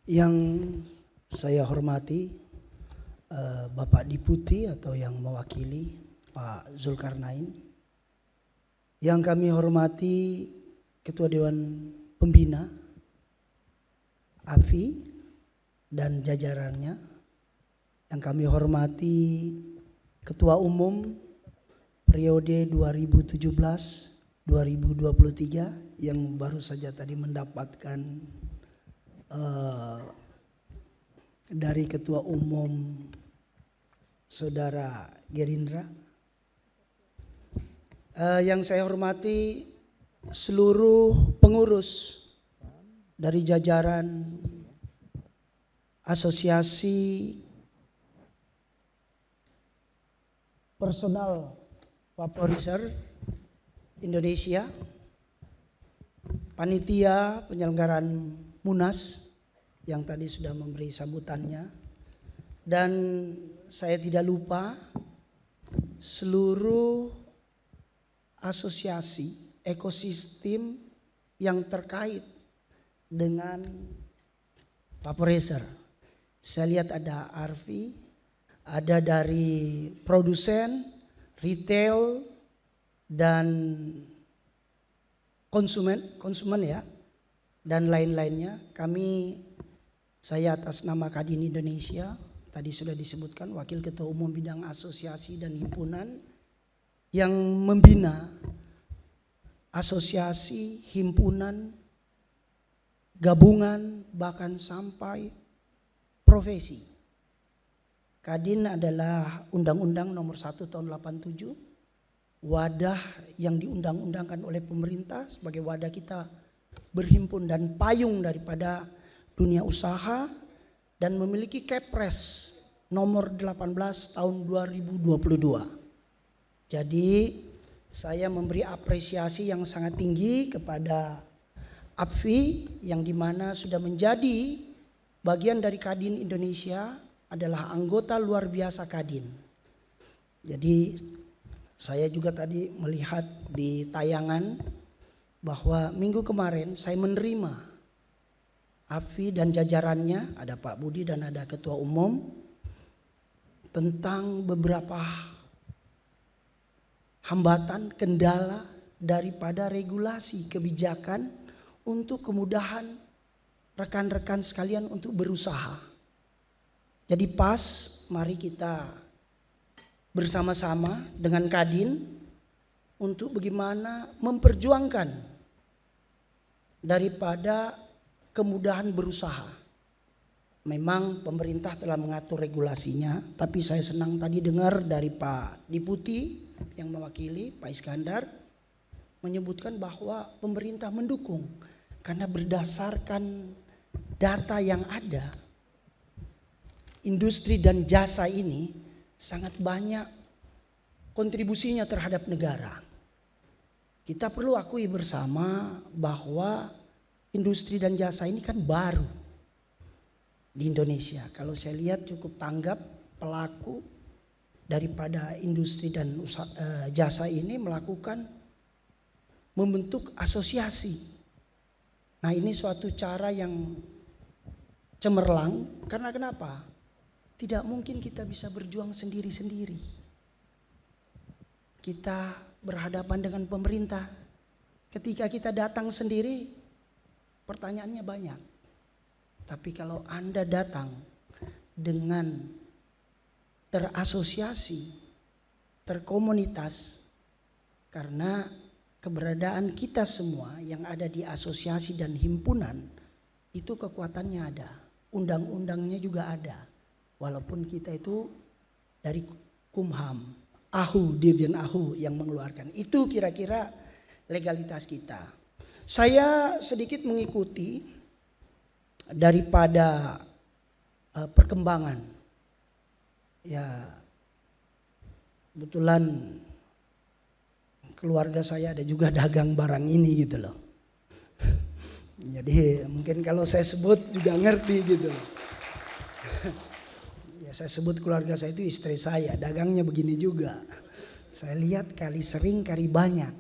Yang saya hormati Bapak Diputi atau yang mewakili Pak Zulkarnain, yang kami hormati Ketua Dewan Pembina AFI dan jajarannya, yang kami hormati Ketua Umum periode 2017-2023 yang baru saja tadi mendapatkan dari Ketua Umum Saudara Gerindra. Yang saya hormati seluruh pengurus dari jajaran Asosiasi Personal Vaporizer Indonesia, panitia penyelenggaraan Munas yang tadi sudah memberi sambutannya, dan saya tidak lupa seluruh asosiasi ekosistem yang terkait dengan vaporizer. Saya lihat ada ARVI, ada dari produsen, retail, dan konsumen ya, dan lain-lainnya. Saya atas nama Kadin Indonesia, tadi sudah disebutkan, Wakil Ketua Umum Bidang Asosiasi dan Himpunan yang membina asosiasi, himpunan, gabungan, bahkan sampai profesi. Kadin adalah Undang-Undang Nomor 1 Tahun 87, wadah yang diundang-undangkan oleh pemerintah sebagai wadah kita berhimpun dan payung daripada dunia usaha, dan memiliki Kepres nomor 18 tahun 2022. Jadi saya memberi apresiasi yang sangat tinggi kepada APFI yang dimana sudah menjadi bagian dari Kadin Indonesia, adalah anggota luar biasa Kadin. Jadi saya juga tadi melihat di tayangan bahwa minggu kemarin saya menerima AFI dan jajarannya, ada Pak Budi dan ada Ketua Umum, tentang beberapa hambatan, kendala daripada regulasi kebijakan untuk kemudahan rekan-rekan sekalian untuk berusaha. Jadi pas, mari kita bersama-sama dengan Kadin untuk bagaimana memperjuangkan daripada kemudahan berusaha. Memang pemerintah telah mengatur regulasinya, tapi saya senang tadi dengar dari Pak Diputi yang mewakili Pak Iskandar menyebutkan bahwa pemerintah mendukung, karena berdasarkan data yang ada, industri dan jasa ini sangat banyak kontribusinya terhadap negara. Kita perlu akui bersama bahwa industri dan jasa ini kan baru di Indonesia. Kalau saya lihat cukup tanggap pelaku daripada industri dan jasa ini membentuk asosiasi. Nah, ini suatu cara yang cemerlang, karena kenapa? Tidak mungkin kita bisa berjuang sendiri-sendiri. Kita berhadapan dengan pemerintah. Ketika kita datang sendiri, pertanyaannya banyak. Tapi kalau Anda datang dengan terasosiasi, terkomunitas, karena keberadaan kita semua yang ada di asosiasi dan himpunan, itu kekuatannya ada. Undang-undangnya juga ada. Walaupun kita itu dari Kumham, Dirjen AHU yang mengeluarkan. Itu kira-kira legalitas kita. Saya sedikit mengikuti daripada perkembangan. Ya, kebetulan keluarga saya ada juga dagang barang ini gitu loh. Jadi mungkin kalau saya sebut juga ngerti gitu loh. Ya, saya sebut keluarga saya itu istri saya, dagangnya begini juga. Saya lihat kali sering kali banyak.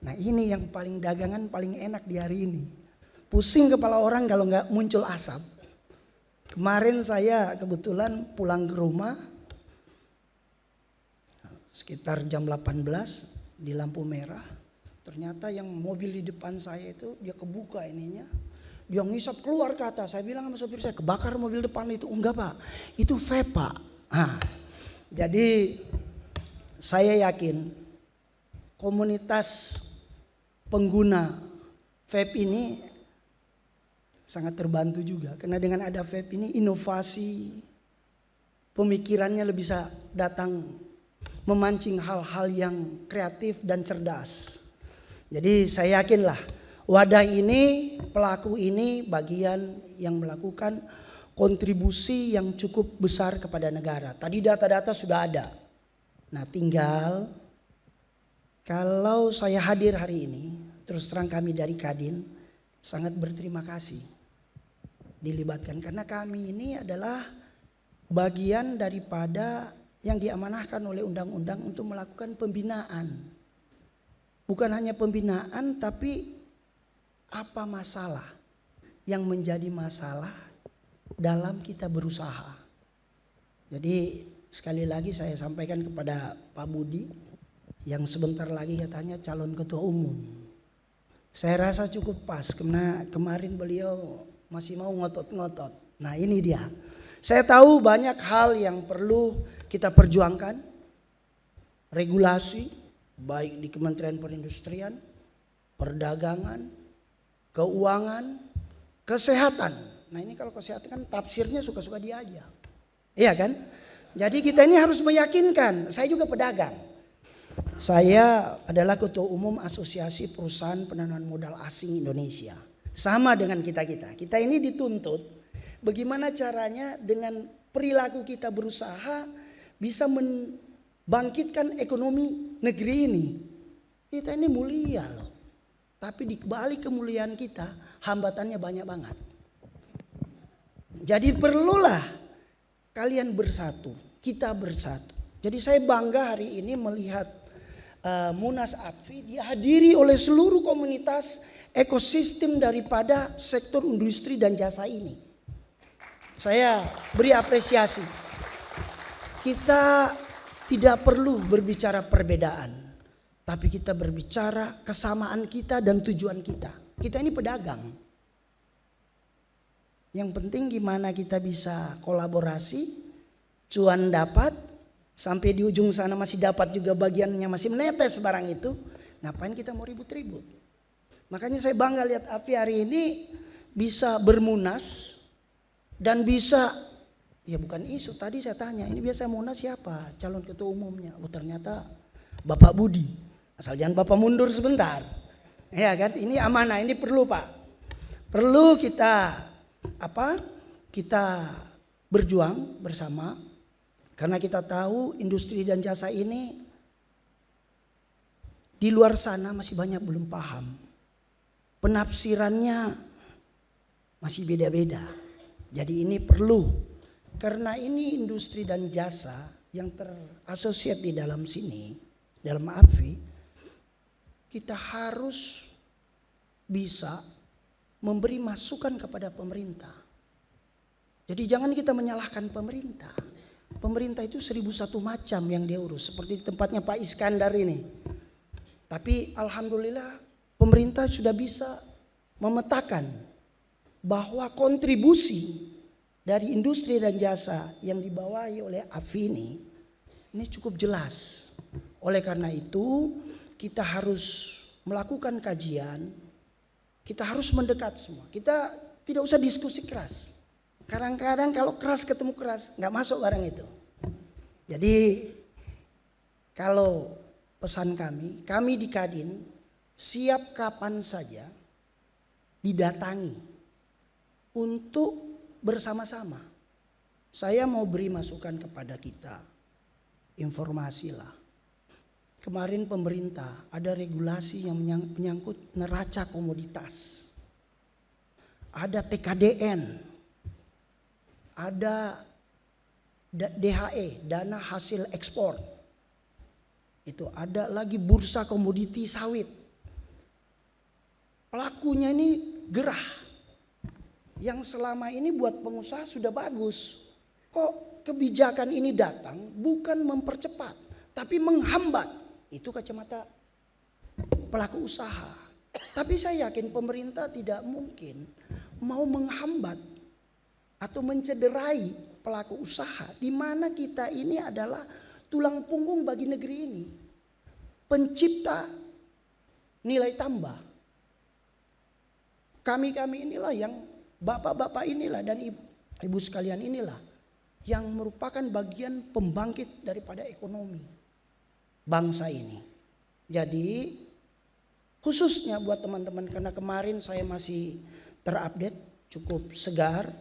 Nah, ini yang paling dagangan paling enak di hari ini. Pusing kepala orang kalau nggak muncul asap. Kemarin saya kebetulan pulang ke rumah sekitar jam 18 di lampu merah. Ternyata yang mobil di depan saya itu dia kebuka ininya. Dia ngisap keluar ke atas. Saya bilang sama sopir saya, kebakar mobil depan itu. Enggak Pak, itu vape Pak. Jadi saya yakin komunitas pengguna vape ini sangat terbantu juga. Karena dengan ada vape ini inovasi pemikirannya bisa datang memancing hal-hal yang kreatif dan cerdas. Jadi saya yakinlah wadah ini, pelaku ini bagian yang melakukan kontribusi yang cukup besar kepada negara. Tadi data-data sudah ada. Nah tinggal kalau saya hadir hari ini, terus terang kami dari Kadin sangat berterima kasih dilibatkan. Karena kami ini adalah bagian daripada yang diamanahkan oleh undang-undang untuk melakukan pembinaan. Bukan hanya pembinaan, tapi apa masalah yang menjadi masalah dalam kita berusaha. Jadi sekali lagi saya sampaikan kepada Pak Budi yang sebentar lagi katanya calon ketua umum. Saya rasa cukup pas karena kemarin beliau masih mau ngotot-ngotot. Nah ini dia. Saya tahu banyak hal yang perlu kita perjuangkan. Regulasi baik di Kementerian Perindustrian, Perdagangan, Keuangan, Kesehatan. Nah ini kalau kesehatan kan tafsirnya suka-suka dia aja. Iya kan? Jadi kita ini harus meyakinkan. Saya juga pedagang. Saya adalah ketua umum Asosiasi Perusahaan Penanaman Modal Asing Indonesia. Sama dengan kita-kita. Kita ini dituntut bagaimana caranya dengan perilaku kita berusaha bisa bangkitkan ekonomi negeri ini. Kita ini mulia loh. Tapi di balik kemuliaan kita, hambatannya banyak banget. Jadi perlulah kalian bersatu, kita bersatu. Jadi saya bangga hari ini melihat Munas APFI dihadiri oleh seluruh komunitas ekosistem daripada sektor industri dan jasa ini. Saya beri apresiasi. Kita tidak perlu berbicara perbedaan, tapi kita berbicara kesamaan kita dan tujuan kita. Kita ini pedagang. Yang penting gimana kita bisa kolaborasi, cuan dapat, sampai di ujung sana masih dapat juga bagiannya masih menetes barang itu. Ngapain kita mau ribut-ribut? Makanya saya bangga lihat API hari ini bisa bermunas dan bisa. Ya bukan isu, tadi saya tanya, ini biasa munas siapa calon ketua umumnya? Oh ternyata Bapak Budi, asal jangan Bapak mundur sebentar. Ya kan, ini amanah, ini perlu Pak. Perlu kita kita berjuang bersama. Karena kita tahu industri dan jasa ini di luar sana masih banyak belum paham. Penafsirannya masih beda-beda. Jadi ini perlu. Karena ini industri dan jasa yang terasosiat di dalam sini, dalam APFI, kita harus bisa memberi masukan kepada pemerintah. Jadi jangan kita menyalahkan pemerintah. Pemerintah itu 1001 macam yang dia urus, seperti di tempatnya Pak Iskandar ini. Tapi alhamdulillah pemerintah sudah bisa memetakan bahwa kontribusi dari industri dan jasa yang dibawahi oleh APFI ini cukup jelas. Oleh karena itu kita harus melakukan kajian, kita harus mendekat semua. Kita tidak usah diskusi keras. Kadang-kadang kalau keras ketemu keras nggak masuk barang itu. Jadi kalau pesan kami di Kadin siap kapan saja didatangi untuk bersama-sama. Saya mau beri masukan kepada kita. Informasilah. Kemarin pemerintah ada regulasi yang menyangkut neraca komoditas. Ada TKDN. Ada DHE, dana hasil ekspor. Itu ada lagi bursa komoditi sawit. Pelakunya ini gerah. yang selama ini buat pengusaha sudah bagus. Kok kebijakan ini datang bukan mempercepat, tapi menghambat. Itu kacamata pelaku usaha. Tapi saya yakin pemerintah tidak mungkin mau menghambat atau mencederai pelaku usaha, di mana kita ini adalah tulang punggung bagi negeri ini, pencipta nilai tambah. Kami inilah yang bapak-bapak inilah dan ibu sekalian inilah yang merupakan bagian pembangkit daripada ekonomi bangsa ini. Jadi khususnya buat teman-teman, karena kemarin saya masih terupdate cukup segar,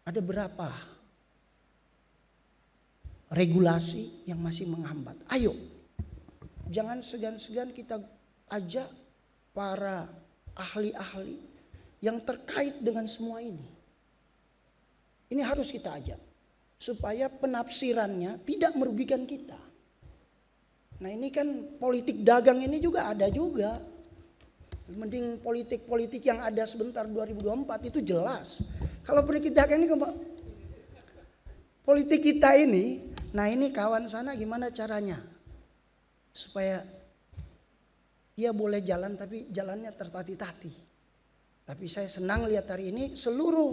ada berapa regulasi yang masih menghambat. Ayo, jangan segan-segan kita ajak para ahli-ahli yang terkait dengan semua ini. Ini harus kita ajak supaya penafsirannya tidak merugikan kita. Nah ini kan politik dagang ini juga ada juga. Mending politik-politik yang ada sebentar 2024 itu jelas. Kalau politik dagang ini politik kita ini, nah ini kawan sana gimana caranya supaya dia boleh jalan tapi jalannya tertati-tati. Tapi saya senang lihat hari ini seluruh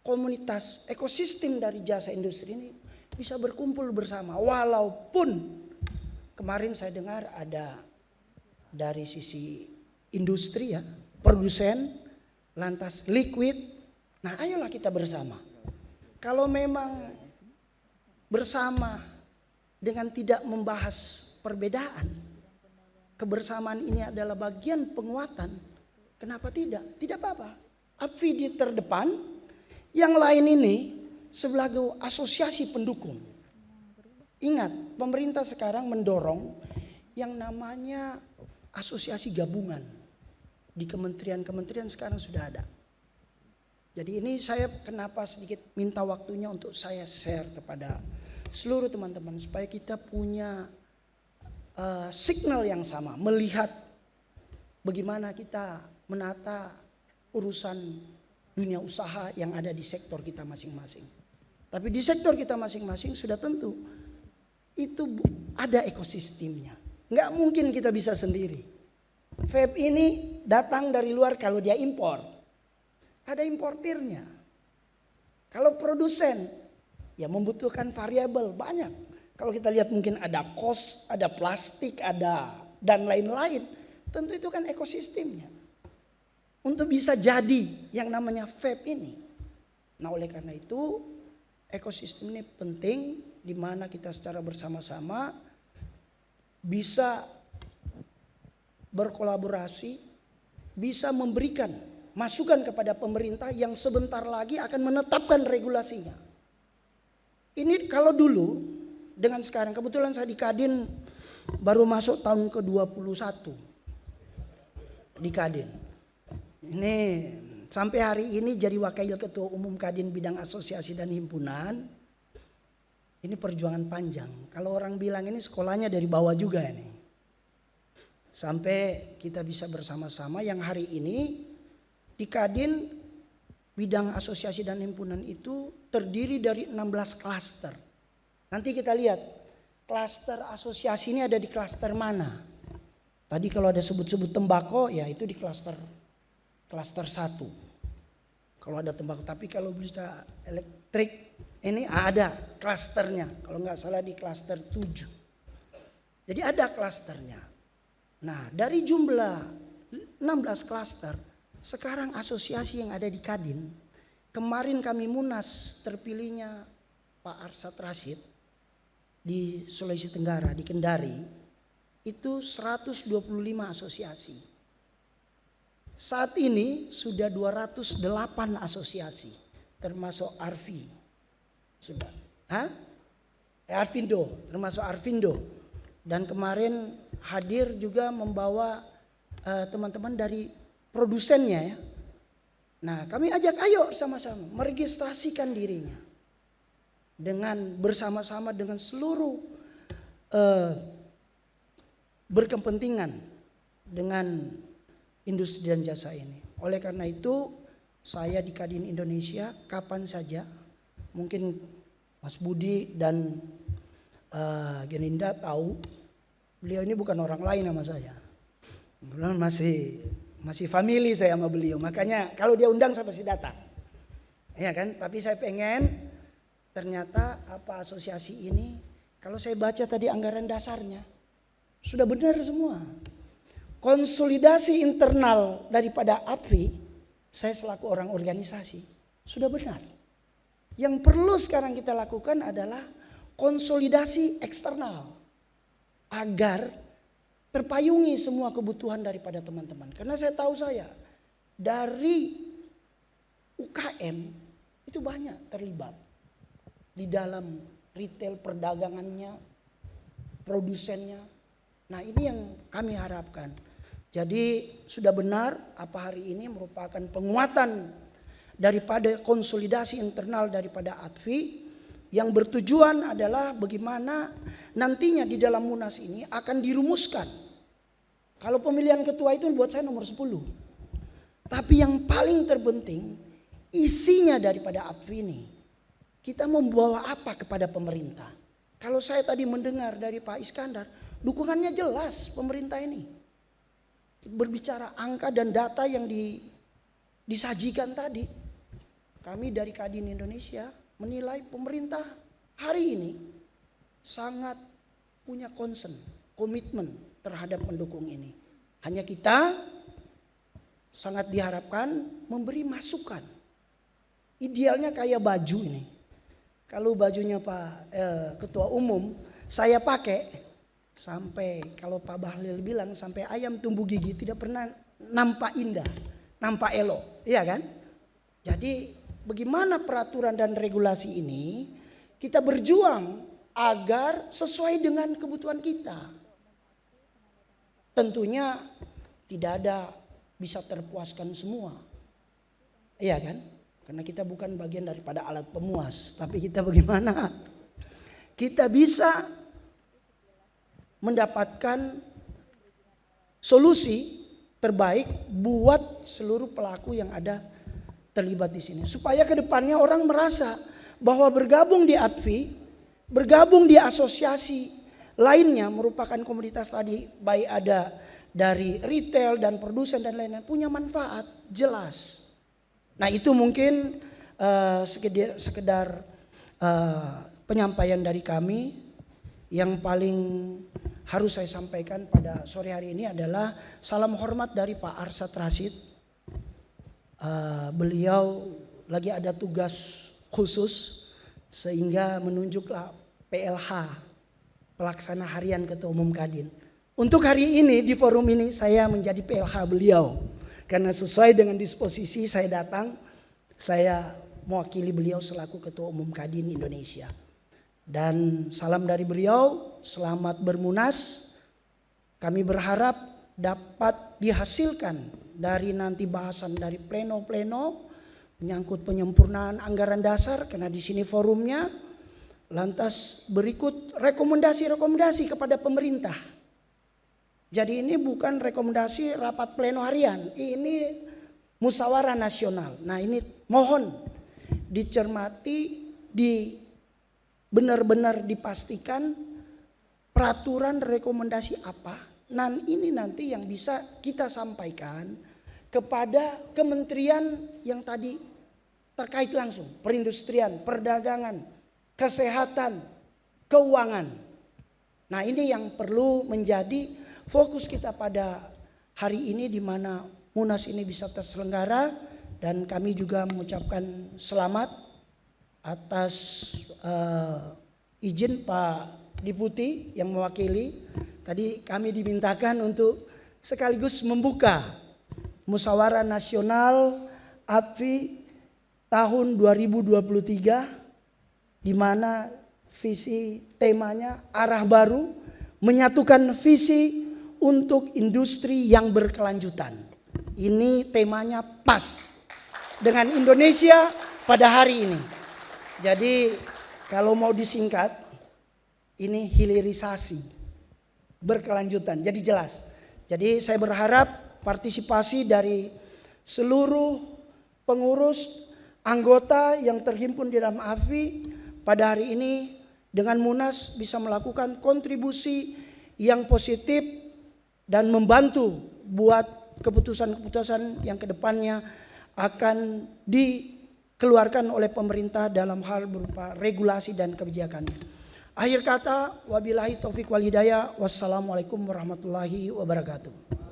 komunitas ekosistem dari jasa industri ini bisa berkumpul bersama. Walaupun kemarin saya dengar ada dari sisi industri ya, produsen, lantas liquid. Nah ayolah kita bersama. Kalau memang bersama dengan tidak membahas perbedaan, kebersamaan ini adalah bagian penguatan, kenapa tidak? Tidak apa-apa. APFI di terdepan, yang lain ini sebagai asosiasi pendukung. Ingat, pemerintah sekarang mendorong yang namanya asosiasi gabungan. Di kementerian-kementerian sekarang sudah ada. Jadi ini saya kenapa sedikit minta waktunya untuk saya share kepada seluruh teman-teman supaya kita punya signal yang sama, melihat bagaimana kita menata urusan dunia usaha yang ada di sektor kita masing-masing. Tapi di sektor kita masing-masing sudah tentu itu ada ekosistemnya. Nggak mungkin kita bisa sendiri. Vape ini datang dari luar kalau dia impor. Ada importirnya. Kalau produsen ya membutuhkan variabel banyak. Kalau kita lihat mungkin ada cost, ada plastik, ada dan lain-lain. Tentu itu kan ekosistemnya. Untuk bisa jadi yang namanya vape ini. Nah oleh karena itu ekosistem ini penting, di mana kita secara bersama-sama bisa berkolaborasi, bisa memberikan masukan kepada pemerintah yang sebentar lagi akan menetapkan regulasinya. Ini kalau dulu dengan sekarang, kebetulan saya di Kadin baru masuk tahun ke-21 di Kadin. Ini sampai hari ini jadi wakil ketua umum Kadin bidang asosiasi dan himpunan. Ini perjuangan panjang. Kalau orang bilang ini sekolahnya dari bawah juga ini. Sampai kita bisa bersama-sama yang hari ini di Kadin bidang asosiasi dan himpunan itu terdiri dari 16 klaster. Nanti kita lihat klaster asosiasi ini ada di klaster mana. Tadi kalau ada sebut-sebut tembakau ya itu di klaster 1. Kalau ada tembakau, tapi kalau bisa elektrik ini ada klasternya. Kalau nggak salah di klaster 7. Jadi ada klasternya. Nah dari jumlah 16 klaster, sekarang asosiasi yang ada di Kadin, kemarin kami munas terpilihnya Pak Arsad Rashid di Sulawesi Tenggara, di Kendari, itu 125 asosiasi. Saat ini sudah 208 asosiasi, termasuk Arfi. Sudah. Arfindo, termasuk Arfindo. Dan kemarin hadir juga membawa teman-teman dari produsennya ya. Nah kami ajak ayo sama-sama meregistrasikan dirinya. Dengan bersama-sama dengan seluruh berkepentingan dengan industri dan jasa ini. Oleh karena itu saya di Kadin Indonesia kapan saja. Mungkin Mas Budi dan Geninda tahu, beliau ini bukan orang lain sama saya. Belum masih family saya sama beliau. Makanya kalau dia undang saya pasti datang. Ya kan? Tapi saya pengen ternyata apa asosiasi ini, kalau saya baca tadi anggaran dasarnya sudah benar semua. Konsolidasi internal daripada APFI, saya selaku orang organisasi, sudah benar. Yang perlu sekarang kita lakukan adalah konsolidasi eksternal agar terpayungi semua kebutuhan daripada teman-teman. Karena saya tahu dari UKM itu banyak terlibat di dalam retail perdagangannya, produsennya. Nah, ini yang kami harapkan. Jadi sudah benar apa hari ini merupakan penguatan daripada konsolidasi internal daripada ATFI yang bertujuan adalah bagaimana nantinya di dalam Munas ini akan dirumuskan. Kalau pemilihan ketua itu buat saya nomor 10. Tapi yang paling terpenting isinya daripada ATFI ini. Kita membawa apa kepada pemerintah? Kalau saya tadi mendengar dari Pak Iskandar, dukungannya jelas pemerintah ini. Berbicara angka dan data yang disajikan tadi. Kami dari Kadin Indonesia menilai pemerintah hari ini sangat punya concern, komitmen terhadap mendukung ini. Hanya kita sangat diharapkan memberi masukan. Idealnya kayak baju ini. Kalau bajunya Pak Ketua Umum saya pakai, sampai kalau Pak Bahlil bilang sampai ayam tumbuh gigi tidak pernah nampak indah, nampak elok, iya kan? Jadi bagaimana peraturan dan regulasi ini kita berjuang agar sesuai dengan kebutuhan kita. Tentunya tidak ada bisa terpuaskan semua, iya kan? Karena kita bukan bagian daripada alat pemuas, tapi kita bagaimana kita bisa mendapatkan solusi terbaik buat seluruh pelaku yang ada terlibat di sini. Supaya kedepannya orang merasa bahwa bergabung di ATFI, bergabung di asosiasi lainnya merupakan komunitas tadi, baik ada dari retail dan produsen dan lain-lain, punya manfaat jelas. Nah itu mungkin sekedar penyampaian dari kami. Yang paling harus saya sampaikan pada sore hari ini adalah salam hormat dari Pak Arsad Rashid. Beliau lagi ada tugas khusus sehingga menunjuklah PLH, pelaksana harian Ketua Umum Kadin. Untuk hari ini di forum ini saya menjadi PLH beliau. Karena sesuai dengan disposisi saya datang, saya mewakili beliau selaku Ketua Umum Kadin Indonesia. Dan salam dari beliau, selamat bermunas. Kami berharap dapat dihasilkan dari nanti bahasan dari pleno-pleno menyangkut penyempurnaan anggaran dasar, karena di sini forumnya. Lantas berikut rekomendasi-rekomendasi kepada pemerintah. Jadi ini bukan rekomendasi rapat pleno harian, ini musyawarah nasional. Nah ini mohon dicermati, benar-benar dipastikan peraturan rekomendasi apa. Dan ini nanti yang bisa kita sampaikan kepada kementerian yang tadi terkait langsung. Perindustrian, perdagangan, kesehatan, keuangan. Nah ini yang perlu menjadi fokus kita pada hari ini, di mana Munas ini bisa terselenggara. Dan kami juga mengucapkan selamat atas izin Pak Deputi yang mewakili. Tadi kami dimintakan untuk sekaligus membuka Musyawarah Nasional ATFI tahun 2023, di mana visi temanya arah baru, menyatukan visi untuk industri yang berkelanjutan. Ini temanya pas dengan Indonesia pada hari ini. Jadi kalau mau disingkat, ini hilirisasi berkelanjutan. Jadi jelas. Jadi saya berharap partisipasi dari seluruh pengurus, anggota yang terhimpun di dalam AFI pada hari ini dengan Munas bisa melakukan kontribusi yang positif dan membantu buat keputusan-keputusan yang kedepannya akan dikeluarkan oleh pemerintah dalam hal berupa regulasi dan kebijakannya. Akhir kata, wabillahi taufiq wal hidayah. Wassalamualaikum warahmatullahi wabarakatuh.